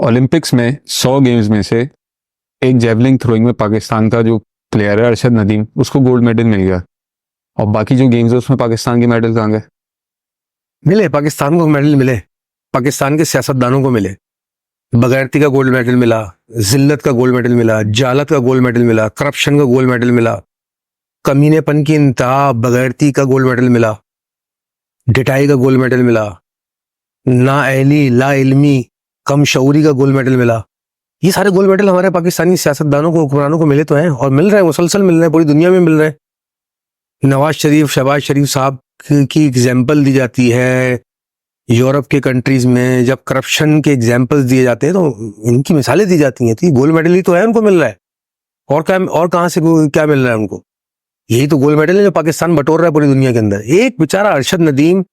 Olympics में 100 games में से एक जेवलिन थ्रोइंग में पाकिस्तान का जो प्लेयर है अरशद नदीम, उसको गोल्ड मेडल मिल गया। और बाकी जो गेम्स है उसमें पाकिस्तान के मेडल कहाँ गए? मिले, पाकिस्तान को मेडल मिले, पाकिस्तान के सियासतदानों को मिले। बगैरती का गोल्ड मेडल मिला, जिल्लत का गोल्ड मेडल मिला, जालत का गोल्ड मेडल मिला, करप्शन का गोल्ड मेडल मिला, कमीनेपन की इंतहा, बगैरती का गोल्ड मेडल मिला, डिटाई का गोल्ड मेडल मिला, नाअहली, ला इल्मी, कम शऊरी का गोल्ड मेडल मिला। ये सारे गोल्ड मेडल हमारे पाकिस्तानी सियासतदानों को, हुक्मरानों को मिले तो हैं, और मिल रहे हैं, मुसलसल मिल रहे हैं, पूरी दुनिया में मिल रहे हैं। नवाज शरीफ, शहबाज शरीफ साहब की एग्जाम्पल दी जाती है यूरोप के कंट्रीज में। जब करप्शन के एग्जाम्पल्स दिए जाते हैं तो इनकी मिसालें दी जाती हैं। तो ये गोल्ड मेडल ही तो है, उनको मिल रहा है। और क्या, और कहाँ से क्या मिल रहा है उनको? यही तो गोल्ड मेडल है जो पाकिस्तान बटोर रहा है पूरी दुनिया के अंदर। एक बेचारा अरशद नदीम,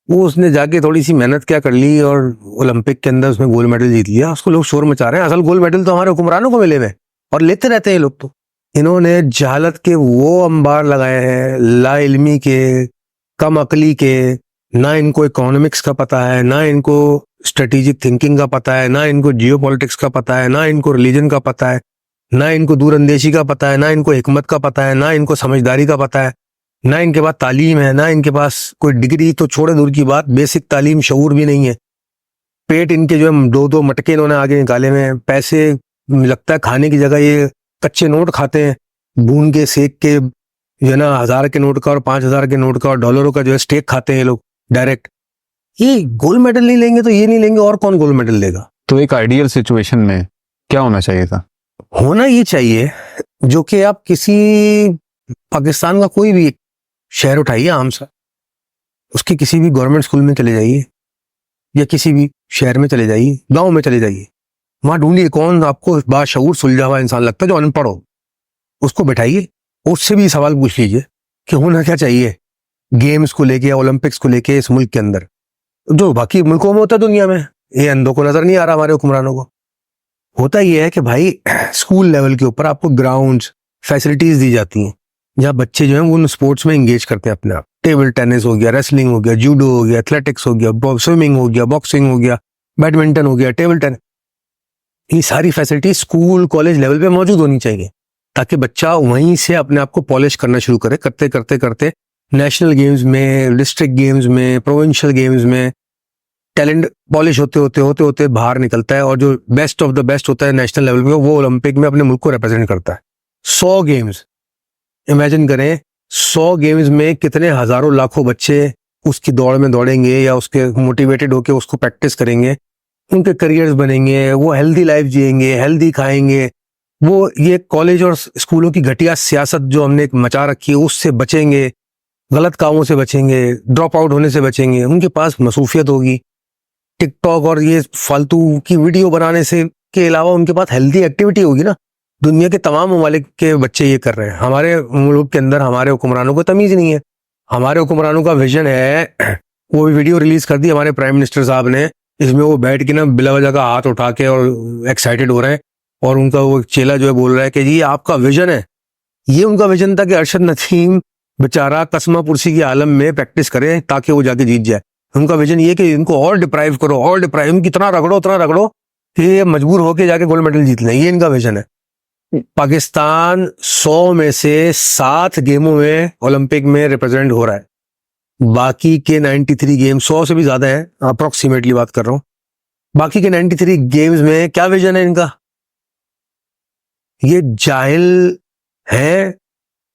वो उसने जाके थोड़ी सी मेहनत क्या कर ली और ओलंपिक के अंदर उसने गोल्ड मेडल जीत लिया। उसको लोग शोर मचा रहे हैं। असल गोल्ड मेडल तो हमारे हुक्मरानों को मिले हुए और लेते रहते हैं लोग। तो इन्होंने जहालत के वो अंबार लगाए हैं, ला इल्मी के, कम अकली के। ना इनको इकोनॉमिक्स का पता है, ना इनको स्ट्रेटेजिक थिंकिंग का पता है, ना इनको जियोपॉलिटिक्स का पता है, ना इनको रिलीजन का पता है, ना इनको दूरअंदेशी का पता है, ना इनको हिकमत का पता है, ना इनको समझदारी का पता है, ना इनके पास तालीम है, ना इनके पास कोई डिग्री तो छोड़े दूर की बात, बेसिक तालीम, शऊर भी नहीं है। पेट इनके जो है 2-2 मटके इन्होंने आगे निकाले में। पैसे लगता है खाने की जगह ये कच्चे नोट खाते हैं, भून के, सेक के, जो है ना 1000 के नोट का और 5000 के नोट का और डॉलरों का जो है स्टेक खाते हैं ये लोग डायरेक्ट। ये गोल्ड मेडल नहीं लेंगे तो ये नहीं लेंगे, और कौन गोल्ड मेडल लेगा? तो एक आइडियल सिचुएशन में क्या होना चाहिए था? होना ये चाहिए जो कि आप किसी पाकिस्तान का कोई भी शहर उठाइए आम सा, उसके किसी भी गवर्नमेंट स्कूल में चले जाइए या किसी भी शहर में चले जाइए, गांव में चले जाइए, वहां ढूंढिए कौन आपको बाशऊर सुलझा हुआ इंसान लगता है जो अनपढ़ हो। उसको बैठाइए, उससे भी सवाल पूछ लीजिए कि होना क्या चाहिए गेम्स को लेके या ओलंपिक्स को लेके इस मुल्क के अंदर, जो बाकी मुल्कों में होता है दुनिया में। ये अंधों को नजर नहीं आ रहा, हमारे हुक्मरानों को। होता यह है कि भाई स्कूल लेवल के ऊपर आपको ग्राउंड्स, फैसिलिटीज दी जाती हैं जहाँ बच्चे जो हैं वो उन स्पोर्ट्स में एंगेज करते हैं अपने आप। टेबल टेनिस हो गया, रेसलिंग हो गया, जूडो हो गया, एथलेटिक्स हो गया, स्विमिंग हो गया, बॉक्सिंग हो गया, बैडमिंटन हो गया, टेबल टेनिस। ये सारी फैसिलिटी स्कूल कॉलेज लेवल पे मौजूद होनी चाहिए ताकि बच्चा वहीं से अपने आप को पॉलिश करना शुरू करे। करते करते करते नेशनल गेम्स में, डिस्ट्रिक्ट गेम्स में, प्रोविंशियल गेम्स में टैलेंट पॉलिश होते होते होते होते बाहर निकलता है और जो बेस्ट ऑफ द बेस्ट होता है नेशनल लेवल पे, वो ओलंपिक में अपने मुल्क को रिप्रेजेंट करता है। 100 गेम्स इमेजिन करें, 100 गेम्स में कितने हजारों लाखों बच्चे उसकी दौड़ में दौड़ेंगे या उसके मोटिवेटेड होकर उसको प्रैक्टिस करेंगे, उनके करियर्स बनेंगे, वो हेल्दी लाइफ जिएंगे, हेल्दी खाएंगे, वो ये कॉलेज और स्कूलों की घटिया सियासत जो हमने मचा रखी है उससे बचेंगे, गलत कामों से बचेंगे, ड्रॉप आउट होने से बचेंगे। उनके पास मसरूफियत होगी, टिकटॉक और ये फालतू की वीडियो बनाने से के अलावा उनके पास हेल्दी एक्टिविटी होगी ना। दुनिया के तमाम ममालिक के बच्चे ये कर रहे हैं। हमारे मुल्क के अंदर हमारे हुक्मरानों को तमीज नहीं है। हमारे हुक्मरानों का विजन है, वो भी वीडियो रिलीज कर दी हमारे प्राइम मिनिस्टर साहब ने, इसमें वो बैठ के ना बिला वजह का हाथ उठा के और एक्साइटेड हो रहे हैं और उनका वो चेला जो है बोल रहा है कि जी आपका विजन है। ये उनका विजन था कि अरशद नदीम बेचारा कसमा पुरसी की आलम में प्रैक्टिस करे ताकि वो जाके जीत जाए। उनका विजन ये कि इनको और डिप्राइव करो, और डिप्राइव, इतना रगड़ो कि ये मजबूर होके जाके गोल्ड मेडल जीत लें। ये इनका विजन है। पाकिस्तान 100 में से 7 गेमों में ओलंपिक में रिप्रेजेंट हो रहा है। बाकी के 93 गेम, 100 से भी ज्यादा है, अप्रोक्सीमेटली बात कर रहा हूं। बाकी के 93 गेम्स में क्या विजन है इनका? ये जाहिल है,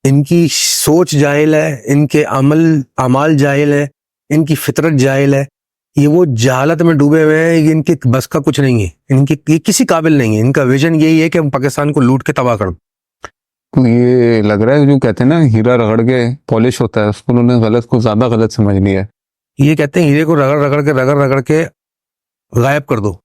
इनकी सोच जाहिल है, इनके अमाल जाहिल है, इनकी फितरत जाहिल है। ये वो जहालत में डूबे हुए हैं, ये इनके बस का कुछ नहीं है, ये किसी काबिल नहीं है। इनका विजन यही है कि हम पाकिस्तान को लूट के तबाह कर। तो ये लग रहा है जो कहते हैं ना हीरा रगड़ के पॉलिश होता है, उसको उन्होंने ज्यादा गलत समझ लिया है। ये कहते हैं हीरे को रगड़ के गायब कर दो,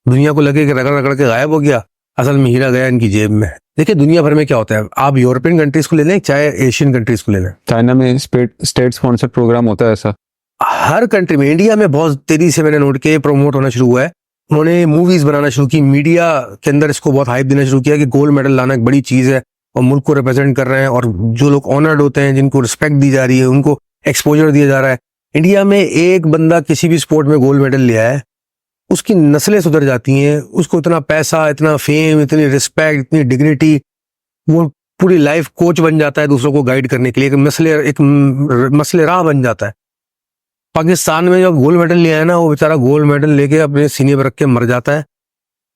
दुनिया को लगे कि रगड़ के गायब हो गया, असल में हीरा गया इनकी जेब में। देखिए दुनिया भर में क्या होता है, आप यूरोपियन कंट्रीज को ले लें चाहे एशियन कंट्रीज को ले लें, चाइना में स्टेट स्पॉन्सर्ड प्रोग्राम होता है ऐसा हर कंट्री में। इंडिया में बहुत तेजी से मैंने नोट किया प्रमोट होना शुरू हुआ है। उन्होंने मूवीज बनाना शुरू की, मीडिया के अंदर इसको बहुत हाइप देना शुरू किया कि गोल्ड मेडल लाना एक बड़ी चीज है और मुल्क को रिप्रेजेंट कर रहे हैं, और जो लोग ऑनर्ड होते हैं, जिनको रिस्पेक्ट दी जा रही है, उनको एक्सपोजर दिया जा रहा है। इंडिया में एक बंदा किसी भी स्पोर्ट में गोल्ड मेडल लिया है उसकी नस्लें सुधर जाती हैं, उसको इतना पैसा, इतना फेम, इतनी रिस्पेक्ट, इतनी डिग्निटी, वो पूरी लाइफ कोच बन जाता है दूसरों को गाइड करने के लिए, एक मसले राह बन जाता है। पाकिस्तान में जो गोल्ड मेडल लिया है ना, वो बेचारा गोल्ड मेडल लेके अपने सीने पर रख के मर जाता है।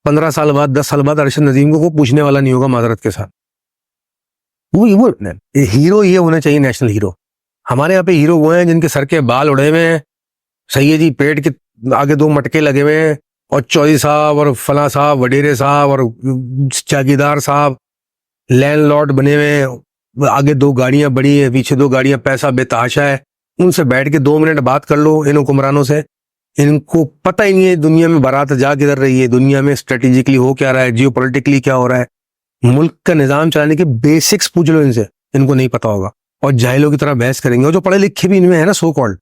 15 साल बाद, 10 साल बाद अरशद नदीम को पूछने वाला नहीं होगा माजरत के साथ। वो हीरो ये होना चाहिए, नेशनल हीरो। हमारे यहाँ पे हीरो वो हैं जिनके सर के बाल उड़े हुए हैं, सही है जी, पेट के आगे 2 मटके लगे हुए हैं, और चौधरी साहब और फला साहब, वडेरे साहब और जागीरदार साहब लैंडलॉर्ड बने हुए हैं, आगे 2 गाड़ियां बड़ी है, पीछे 2 गाड़ियां, पैसा बेतहाशा है। उनसे बैठ के 2 मिनट बात कर लो इन हुक्मरानों से, इनको पता ही नहीं है दुनिया में बारात जा किधर रही है, दुनिया में स्ट्रेटेजिकली हो क्या रहा है, जियो पोलिटिकली क्या हो रहा है, मुल्क का निजाम चलाने के बेसिक्स पूछ लो इनसे, इनको नहीं पता होगा, और जाहिलों की तरह बहस करेंगे। और जो पढ़े लिखे भी इनमें है ना, सो कॉल्ड,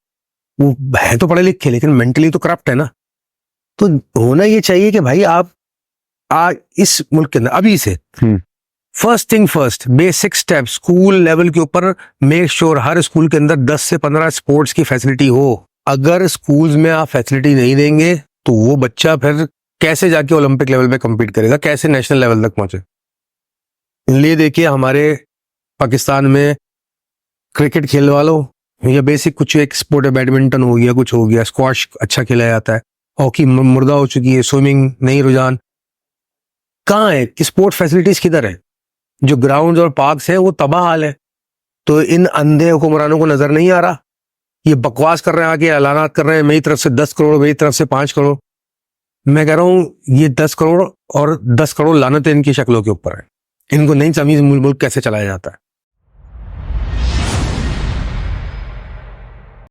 वो है तो पढ़े लिखे लेकिन मेंटली तो करप्ट है ना। तो होना ये चाहिए कि भाई आप इस मुल्क के अंदर अभी से first thing first, basic step, school level के ऊपर मेक श्योर हर स्कूल के अंदर 10 से 15 स्पोर्ट्स की फैसिलिटी हो। अगर स्कूल्स में आप फैसिलिटी नहीं देंगे तो वो बच्चा फिर कैसे जाके ओलंपिक लेवल पे कम्पीट करेगा, कैसे नेशनल लेवल तक पहुंचे। इसलिए देखिए हमारे पाकिस्तान में क्रिकेट खेल वालों या बेसिक कुछ एक स्पोर्ट है, बैडमिंटन हो गया, कुछ हो गया, स्क्वाश अच्छा खेला जाता है, हॉकी मुर्दा हो चुकी है, स्विमिंग नहीं रुझान, कहाँ है कि स्पोर्ट फैसिलिटीज किधर है? जो ग्राउंड और पार्क्स हैं वो तबाह हाल है। तो इन अंधे हुक्मरानों को नजर नहीं आ रहा, ये बकवास कर रहे हैं, आगे ऐलानात कर रहे हैं, मेरी तरफ से 10 करोड़, मेरी तरफ से 5 करोड़। मैं कह रहा हूं ये 10 करोड़ और 10 करोड़ लानतें इनकी शक्लों के ऊपर है, इनको नहीं समझ मुल्क कैसे चलाया जाता है।